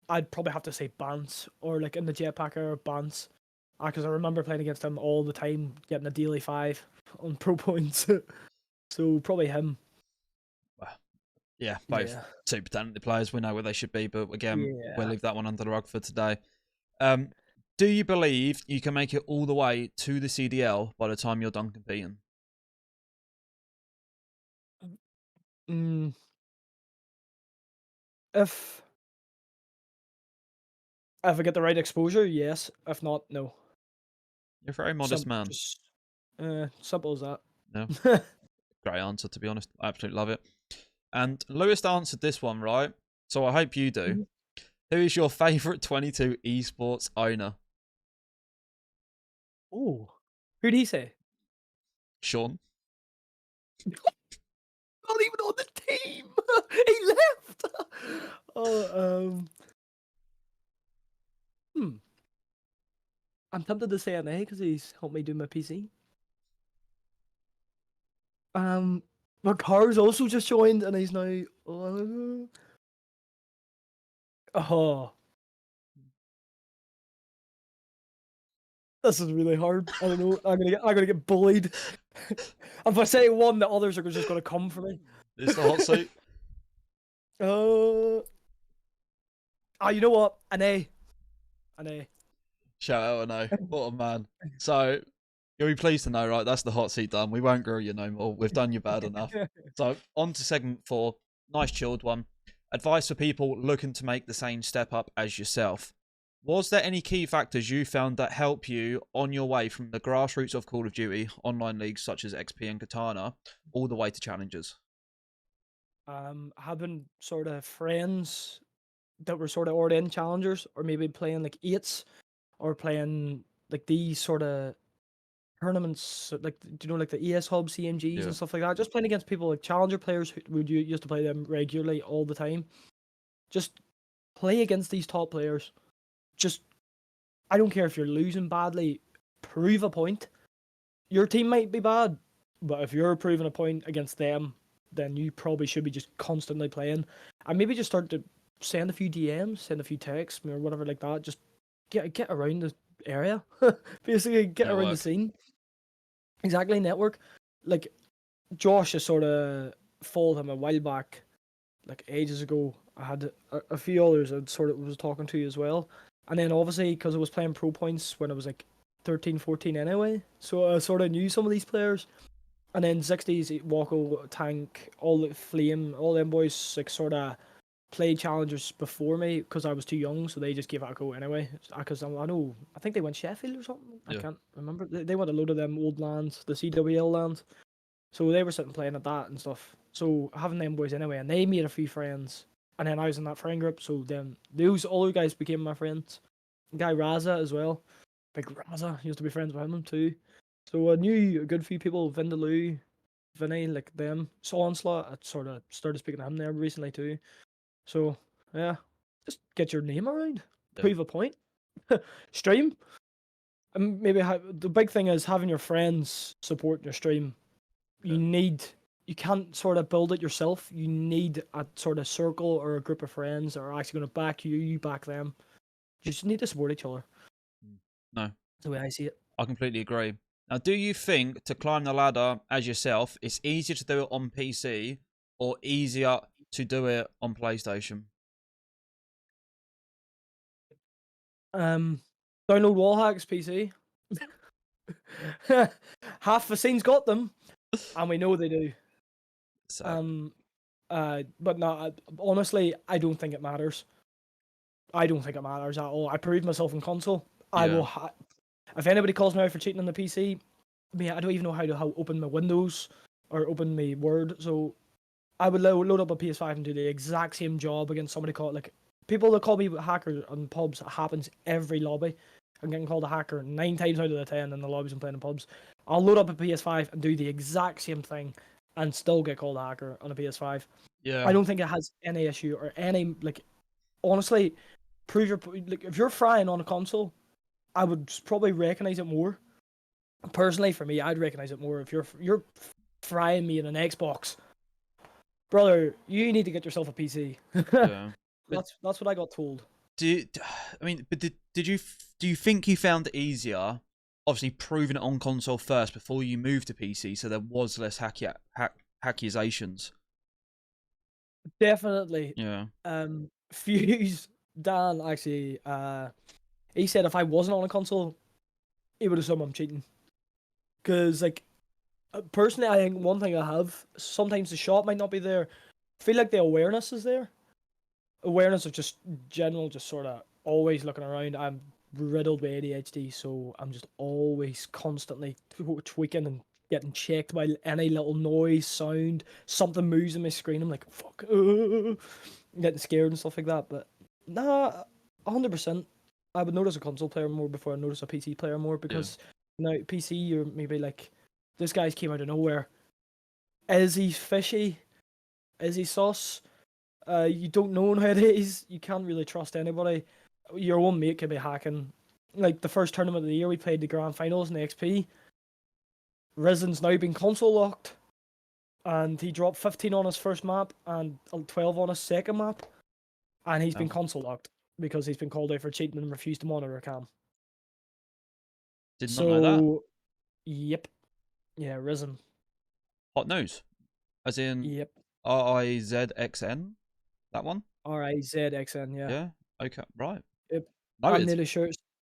I'd probably have to say Bance, or like in the Jetpack era, Bance. Because I remember playing against him all the time, getting a daily 5 on pro points. So probably him. Yeah, both super talented players. We know where they should be, but again, we'll leave that one under the rug for today. Do you believe you can make it all the way to the CDL by the time you're done competing? If I get the right exposure, yes. If not, no. You're a very modest man. Just, simple as that. No. Great answer, to be honest. I absolutely love it. And Lewis answered this one, right? So I hope you do. Who is your favourite 22 esports owner? Oh, who'd he say? Sean. Not even on the team. He left. I'm tempted to say an A because he's helped me do my PC. My car's also just joined and he's now. This is really hard. I don't know. I'm gonna get bullied. If I say one, the others are just gonna come for me. It's the hot seat. You know what? An A. Shout out an A. What a man. So you'll be pleased to know, right? That's the hot seat done. We won't grill you no more. We've done you bad enough. So on to segment 4. Nice chilled one. Advice for people looking to make the same step up as yourself. Was there any key factors you found that help you on your way from the grassroots of Call of Duty, online leagues such as XP and Katana, all the way to challenges? Having sort of friends that were sort of already in challengers, or maybe playing like 8s, or playing like these sort of tournaments, like, do you know, like the ES Hub, CMGs and stuff like that. Just playing against people like challenger players who would used to play them regularly all the time. Just play against these top players. I don't care if you're losing badly, prove a point. Your team might be bad, but if you're proving a point against them, then you probably should be just constantly playing. And maybe just start to send a few DMs, send a few texts, or whatever like that. Just get around the area. Basically, get around the scene. Exactly, network. Like, Josh has sort of followed him a while back, like ages ago. I had a few others I sort of was talking to as well. And then obviously, because I was playing pro points when I was like 13, 14 anyway, so I sort of knew some of these players. And then 60s, Wacko, Tank, all the Flame, all them boys like sort of played challengers before me because I was too young, so they just gave it a go anyway. Because I think they went Sheffield or something. I can't remember. They went a load of them old lands, the CWL lands. So they were sitting playing at that and stuff. So having them boys anyway, and they made a few friends. And then I was in that friend group, so then those other guys became my friends. Guy Raza as well. Big Raza, used to be friends with him too. So I knew a good few people, Vindaloo, Vinny, like them. So Onslaught, I sort of started speaking to him there recently too. So yeah, just get your name around, prove a point, stream. And maybe the big thing is having your friends support your stream. You can't sort of build it yourself. You need a sort of circle or a group of friends that are actually going to back you, you back them. You just need to support each other. No, the way I see it. I completely agree. Now, do you think to climb the ladder as yourself, it's easier to do it on PC or easier to do it on PlayStation? Download wall hacks, PC. Half the scene's got them, and we know they do. So, But no, honestly, I don't think it matters. I don't think it matters at all. I proved myself in console. I yeah. will. If anybody calls me out for cheating on the PC, I mean, I don't even know how open my Windows or open my Word. So I would load up a PS5 and do the exact same job against somebody called like people that call me a hacker on pubs. It happens every lobby. I'm getting called a hacker 9 times out of the 10 in the lobbies I'm playing in pubs. I'll load up a PS5 and do the exact same thing and still get called a hacker on a PS5. Yeah. I don't think it has any issue or any like. Honestly, prove your like if you're frying on a console, I would probably recognize it more. Personally, for me, I'd recognize it more if you're frying me in an Xbox, brother. You need to get yourself a PC. Yeah. That's what I got told. I mean, but do you think you found it easier, obviously proving it on console first before you moved to PC, so there was less accusations? Definitely. Yeah. Fuse Dan actually, he said if I wasn't on a console, he would assume I'm cheating. Cause like, personally, I think one thing I have sometimes the shot might not be there. I feel like the awareness is there. Awareness of just general, just sort of always looking around. I'm riddled with ADHD, so I'm just always constantly tweaking and getting checked by any little noise, sound, something moves on my screen. I'm like, fuck, getting scared and stuff like that. But nah, 100%. I would notice a console player more before I notice a PC player more because now PC, you're maybe like, this guy's came out of nowhere. Is he fishy? Is he sus? You don't know nowadays. You can't really trust anybody. Your one mate could be hacking. Like the first tournament of the year, we played the grand finals in XP. Risen's now been console locked, and he dropped 15 on his first map and 12 on his second map, and he's been console locked because he's been called out for cheating and refused to monitor a cam. Did not know that. Yep, yeah, Risen. Hot news, as in Yep, RIZXN. That one. RIZXN. Yeah. Yeah. Okay. Right. Yep. I'm Noted. nearly sure.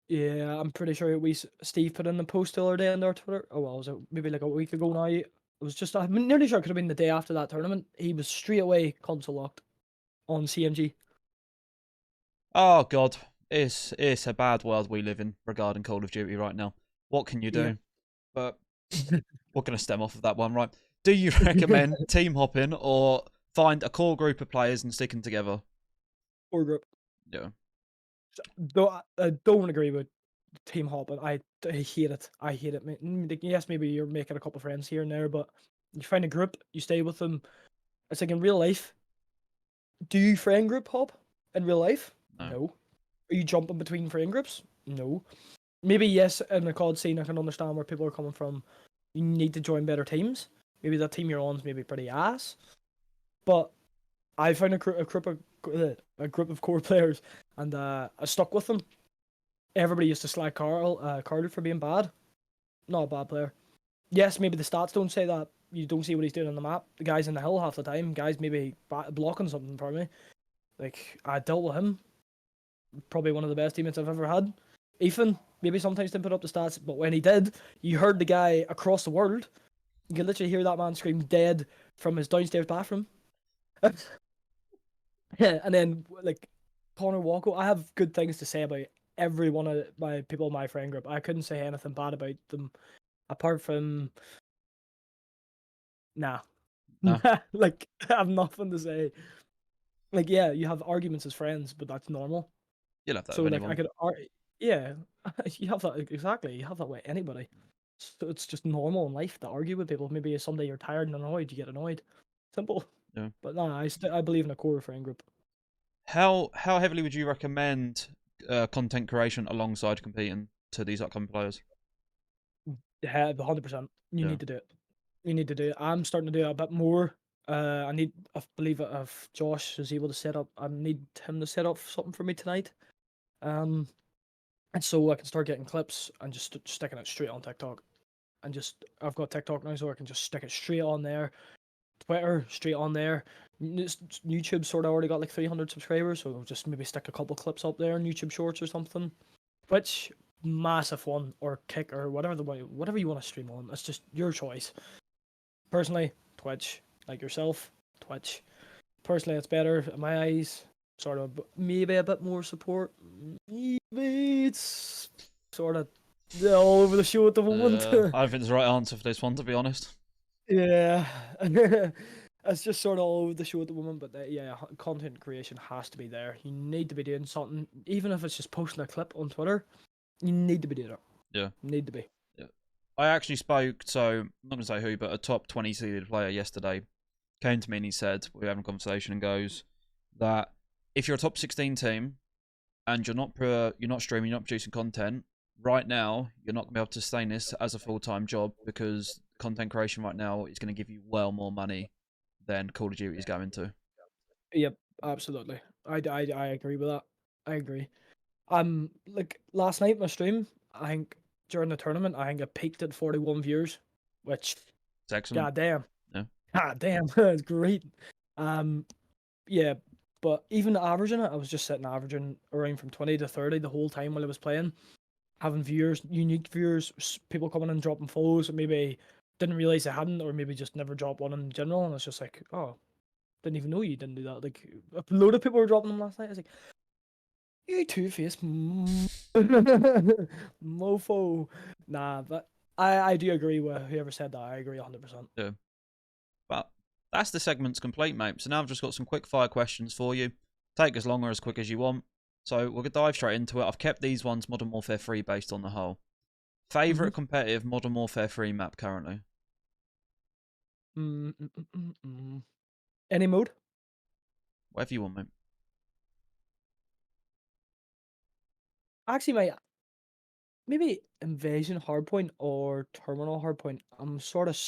Yeah, I'm pretty sure Steve put in the post the other day on their Twitter. Oh well, was it maybe like a week ago now? It was just I'm nearly sure it could have been the day after that tournament. He was straight away console locked on CMG. Oh God, it's a bad world we live in regarding Call of Duty right now. What can you Yeah. do? But we're gonna stem off of that one, right? Do you recommend team hopping or find a core group of players and sticking together? Or group. Yeah. Though I don't agree with team hopping. I hate it. I hate it. Yes, maybe you're making a couple friends here and there, but you find a group, you stay with them. It's like in real life. Do you friend group hop in real life? No. Are you jumping between friend groups? No. Maybe yes, in the COD scene, I can understand where people are coming from. You need to join better teams. Maybe that team you're on is maybe pretty ass. But I found a group of core players, and I stuck with them. Everybody used to slag Carl for being bad. Not a bad player. Yes, maybe the stats don't say that. You don't see what he's doing on the map. The guy's in the hill half the time. Guy's maybe blocking something for me. Like, I dealt with him. Probably one of the best teammates I've ever had. Ethan, maybe sometimes didn't put up the stats, but when he did, you heard the guy across the world. You could literally hear that man scream dead from his downstairs bathroom. Yeah, and then, like, Connor Walko, I have good things to say about every one of my people in my friend group. I couldn't say anything bad about them, apart from... Nah. No. Like, I have nothing to say. Like, yeah, you have arguments as friends, but that's normal. You'll have that So, with like, anyone. yeah, you have that, exactly. You have that with anybody. So it's just normal in life to argue with people. Maybe someday you're tired and annoyed, you get annoyed. Simple. Yeah. But no, I believe in a core friend group. How heavily would you recommend content creation alongside competing to these upcoming players? Yeah, 100%. You Yeah. need to do it. You need to do it. I'm starting to do it a bit more. I believe if Josh is able to set up, I need him to set up something for me tonight. And so I can start getting clips and just sticking it straight on TikTok. And I've got TikTok now, so I can just stick it straight on there. Twitter, straight on there. YouTube sort of already got like 300 subscribers, so I'll just maybe stick a couple clips up there on YouTube Shorts or something. Twitch, massive one, or Kick, or whatever you want to stream on. It's just your choice. Personally, Twitch. Like yourself, Twitch. Personally, it's better in my eyes. Sort of maybe a bit more support. Maybe it's sort of all over the show at the moment. I don't think there's the right answer for this one, to be honest. Yeah. It's just sort of all over the show at the moment, but yeah, content creation has to be there. You need to be doing something, even if it's just posting a clip on Twitter. You need to be doing it. Yeah. Need to be. Yeah. I actually spoke, so I'm not going to say who, but a top 20 seeded player yesterday came to me and he said, we were having a conversation, and goes that if you're a top 16 team and you're not streaming, you're not producing content, right now, you're not going to be able to sustain this as a full-time job, because content creation right now is going to give you well more money than Call of Duty is going to. Yep, absolutely. I agree with that. I agree. Like last night my stream, I think during the tournament, I think it peaked at 41 viewers, which It's excellent. God damn. Yeah. God damn, it's great. Yeah, but even averaging it, I was just sitting averaging around from 20 to 30 the whole time while I was playing, having viewers, unique viewers, people coming and dropping follows, or maybe didn't realize they hadn't, or maybe just never dropped one in general, and it's just like, oh, didn't even know you didn't do that. Like a load of people were dropping them last night. I was like, you two-faced mofo. Nah, but I do agree with whoever said that. I agree 100%. Yeah. But that's the segment's complete, mate. So now I've just got some quick fire questions for you. Take as long or as quick as you want. So we'll dive straight into it. I've kept these ones Modern Warfare 3 based on the whole. Favourite competitive Modern Warfare 3 map currently? Any mode? Whatever you want, mate. Actually, maybe Invasion Hardpoint or Terminal Hardpoint. I'm sort of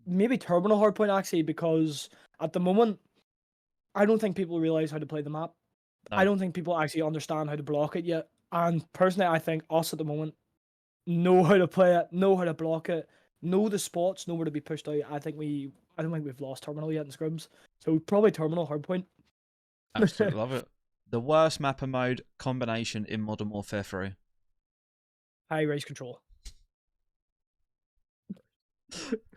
maybe Terminal Hardpoint actually, because at the moment I don't think people realize how to play the map. No. I don't think people actually understand how to block it yet. And personally, I think us at the moment know how to play it, know how to block it, know the spots, know where to be pushed out. I don't think we've lost Terminal yet in scrims. So probably Terminal Hardpoint. Absolutely love it. The worst map and mode combination in Modern Warfare 3? High race control.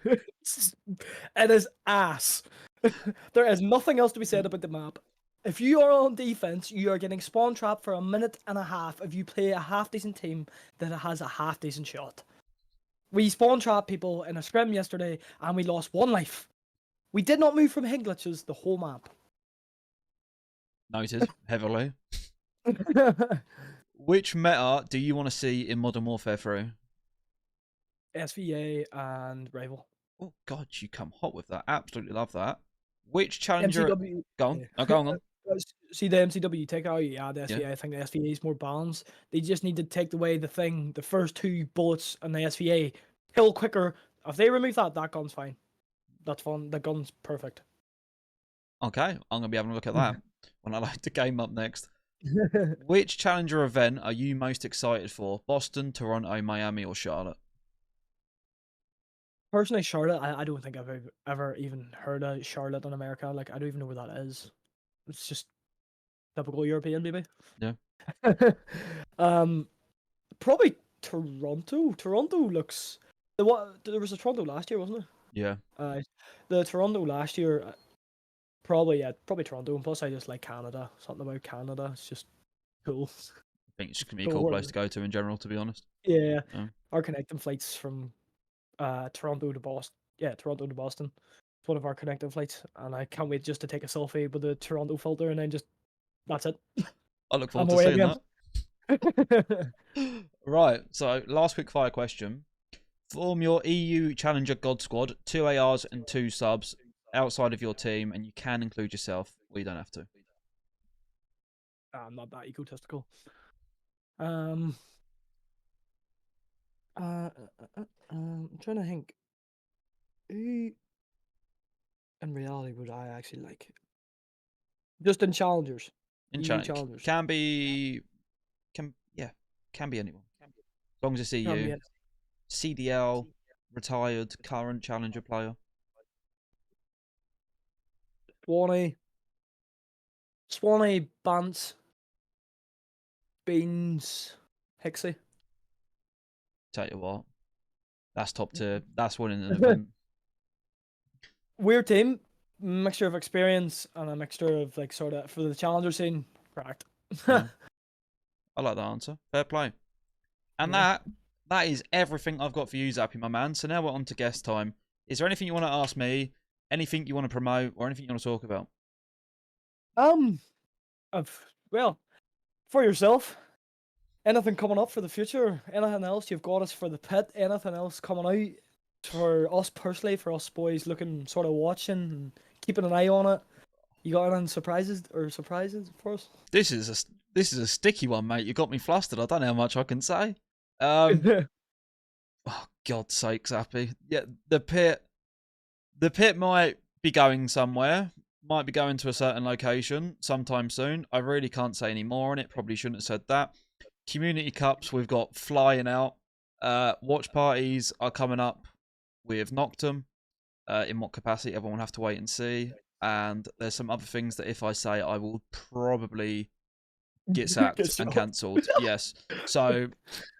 It is ass. There is nothing else to be said about the map. If you are on defense, you are getting spawn trapped for a minute and a half if you play a half decent team that has a half decent shot. We spawn trapped people in a scrim yesterday and we lost 1 life. We did not move from head glitches the whole map. Noted heavily. Which meta do you want to see in Modern Warfare 3? SVA and Rival. Oh God, you come hot with that. Absolutely love that. Which challenger? MCW. Go on. Oh, go on. See the MCW take out, yeah, the SVA. Yeah. I think the SVA is more balanced. They just need to take away the first 2 bullets in the SVA, kill quicker. If they remove that, that gun's fine. That's fun. The gun's perfect. Okay, I'm gonna be having a look at that when I load the game up next. Which challenger event are you most excited for? Boston, Toronto, Miami, or Charlotte? Personally, Charlotte. I don't think I've ever even heard of Charlotte in America. Like, I don't even know where that is. It's just typical European, maybe. Yeah. Probably Toronto. Toronto looks. There was a Toronto last year, wasn't there? Yeah. The Toronto last year, probably Toronto. And plus, I just like Canada. Something about Canada. It's just cool. I think it's just gonna be a cool place to go to in general, to be honest. Yeah. Our connecting flights from Toronto to Boston. Yeah, Toronto to Boston. It's one of our connecting flights, and I can't wait just to take a selfie with the Toronto filter, and then that's it. I look forward to seeing that. Right, so last quick fire question. Form your EU Challenger God Squad, 2 ARs and 2 subs outside of your team, and you can include yourself, or you don't have to. I'm not that egotistical. I'm trying to think. Who in reality would I actually like? Just in challengers. In challengers. Yeah. Can be anyone. As long as it's Can be EU. it. CDL, retired, current challenger player. 20. Swanee, Bants, Beans, Hixie. Tell you what, that's top tier. That's winning an event. Weird team, mixture of experience and a mixture of like sort of for the challenger scene. Correct. Yeah. I like that answer. Fair play. And Yeah. that is everything I've got for you, Zappy, my man. So now we're on to guest time. Is there anything you want to ask me? Anything you want to promote, or anything you want to talk about? Well, for yourself, anything coming up for the future? Anything else you've got us for the pit? Anything else coming out for us personally, for us boys looking sort of watching and keeping an eye on it? You got any surprises for us? This is a sticky one, mate. You got me flustered. I don't know how much I can say. Oh, God's sake, Zappy. Yeah, the pit might be going somewhere. Might be going to a certain location sometime soon. I really can't say any more on it. Probably shouldn't have said that. Community Cups we've got flying out. Watch parties are coming up with Noctum. In what capacity? Everyone will have to wait and see. And there's some other things that if I say, I will probably get sacked and cancelled. Yes. So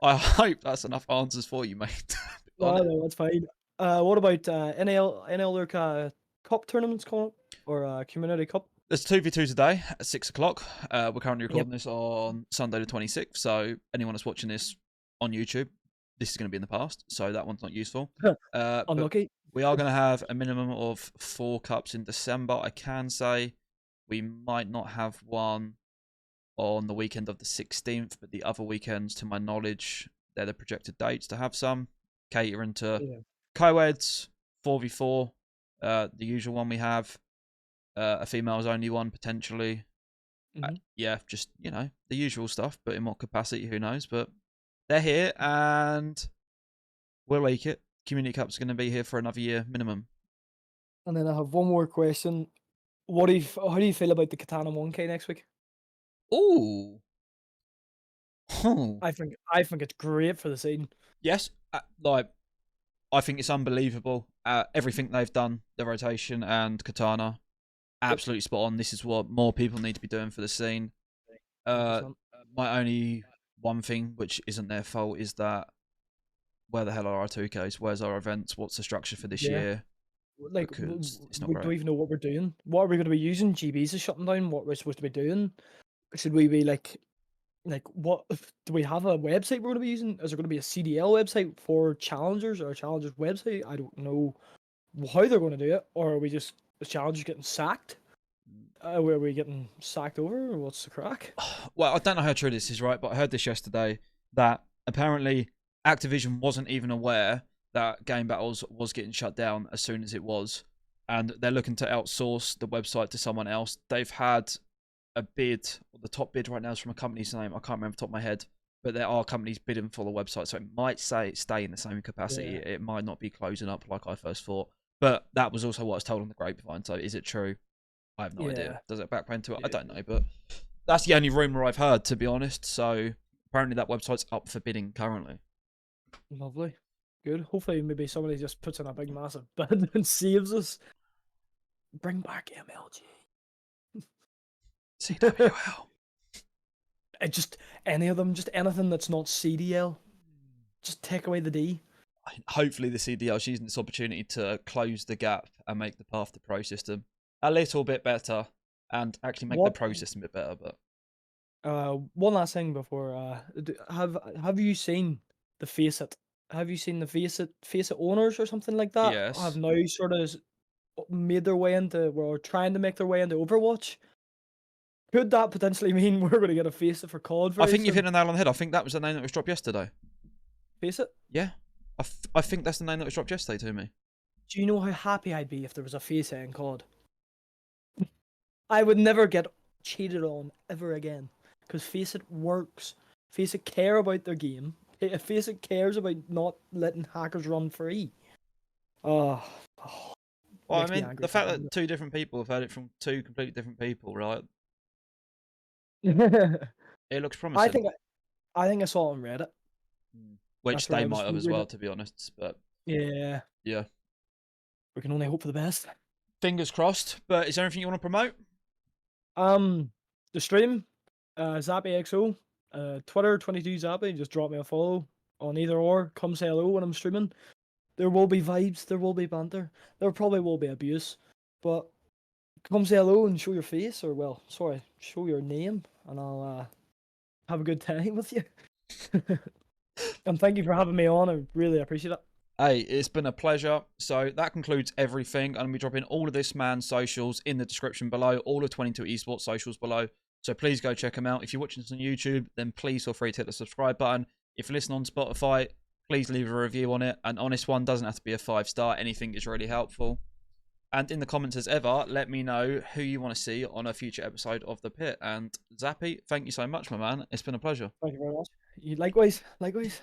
I hope that's enough answers for you, mate. No, that's fine. What about any other cup tournaments coming up or community cup? There's 2v2 today at 6 o'clock. We're currently recording this on Sunday the 26th. So anyone that's watching this on YouTube, this is going to be in the past. So that one's not useful. Unlucky. We are going to have a minimum of 4 cups in December. I can say we might not have one on the weekend of the 16th, but the other weekends, to my knowledge, they're the projected dates to have some. Catering to co-eds, 4v4, the usual one we have. A females only one, potentially. Yeah, just, the usual stuff, but in what capacity, who knows. But they're here, and we'll make it. Community Cup's going to be here for another year minimum. And then I have one more question. How do you feel about the Katana 1K next week? Ooh. I think it's great for the scene. Yes, I think it's unbelievable. Everything they've done, the rotation and Katana, absolutely spot on. This is what more people need to be doing for the scene. My only one thing, which isn't their fault, is that where the hell are our 2Ks? Where's our events? What's the structure for this year? Like, it's not we great. don't even know what we're doing. What are we going to be using? GBs is shutting down. What we're supposed to be doing? Should we be like what do we have a website we're going to be using? Is there going to be a CDL website for challengers or a challengers website? I don't know how they're going to do it. Or are we just the challengers getting sacked? Where are we getting sacked over? Or what's the crack? Well, I don't know how true this is, right? But I heard this yesterday that apparently Activision wasn't even aware that Game Battles was getting shut down as soon as it was, and they're looking to outsource the website to someone else. They've had a bid, the top bid right now is from a company's name. I can't remember off the top of my head, but there are companies bidding for the website, so it might stay in the same capacity. Yeah. It might not be closing up like I first thought, but that was also what I was told on the grapevine. So is it true? I have no idea. Does it backpack into it? I don't know, but that's the only rumor I've heard, to be honest. So apparently that website's up for bidding currently. Lovely. Good. Hopefully maybe somebody just puts in a big massive bid and saves us. Bring back MLG. CWL. Just any of them, just anything that's not CDL. Just take away the D. Hopefully the CDL is using this opportunity to close the gap and make the path to pro system a little bit better and actually make the pro system a bit better. But one last thing before have you seen the Faceit? Have you seen the Faceit owners or something like that? Yes. Have now sort of made their way into, or trying to make their way into Overwatch. Could that potentially mean we're going to get a Faceit for COD? I think you've hit the nail on the head. I think that was the name that was dropped yesterday. Faceit? Yeah. I think that's the name that was dropped yesterday to me. Do you know how happy I'd be if there was a Faceit in COD? I would never get cheated on ever again. Because Faceit works. Faceit care about their game. Faceit cares about not letting hackers run free. Well, I mean, the fact that 2 different people have heard it from 2 completely different people, right? It looks promising. I think I saw it on Reddit. Which That's where they I was might have as reading well, it. to be honest. But Yeah, yeah, we can only hope for the best. fingers crossed. But is there anything you want to promote? The stream, Zappy XO, Twitter 22 Zappy. Just drop me a follow on either or. Come say hello when I'm streaming. There will be vibes. There will be banter. There probably will be abuse, but come say hello and show your face, or well, sorry, show your name, and I'll have a good time with you. And thank you for having me on. I really appreciate it. Hey, it's been a pleasure. So that concludes everything. I'm going to be dropping all of this man's socials in the description below, all of 22 Esports socials below. So please go check them out. If you're watching this on YouTube, then please feel free to hit the subscribe button. If you're listening on Spotify, please leave a review on it. An honest one, doesn't have to be a 5-star. Anything is really helpful. And in the comments as ever, let me know who you want to see on a future episode of The Pit. And Zappy, thank you so much, my man. It's been a pleasure. Thank you very much. You likewise, likewise.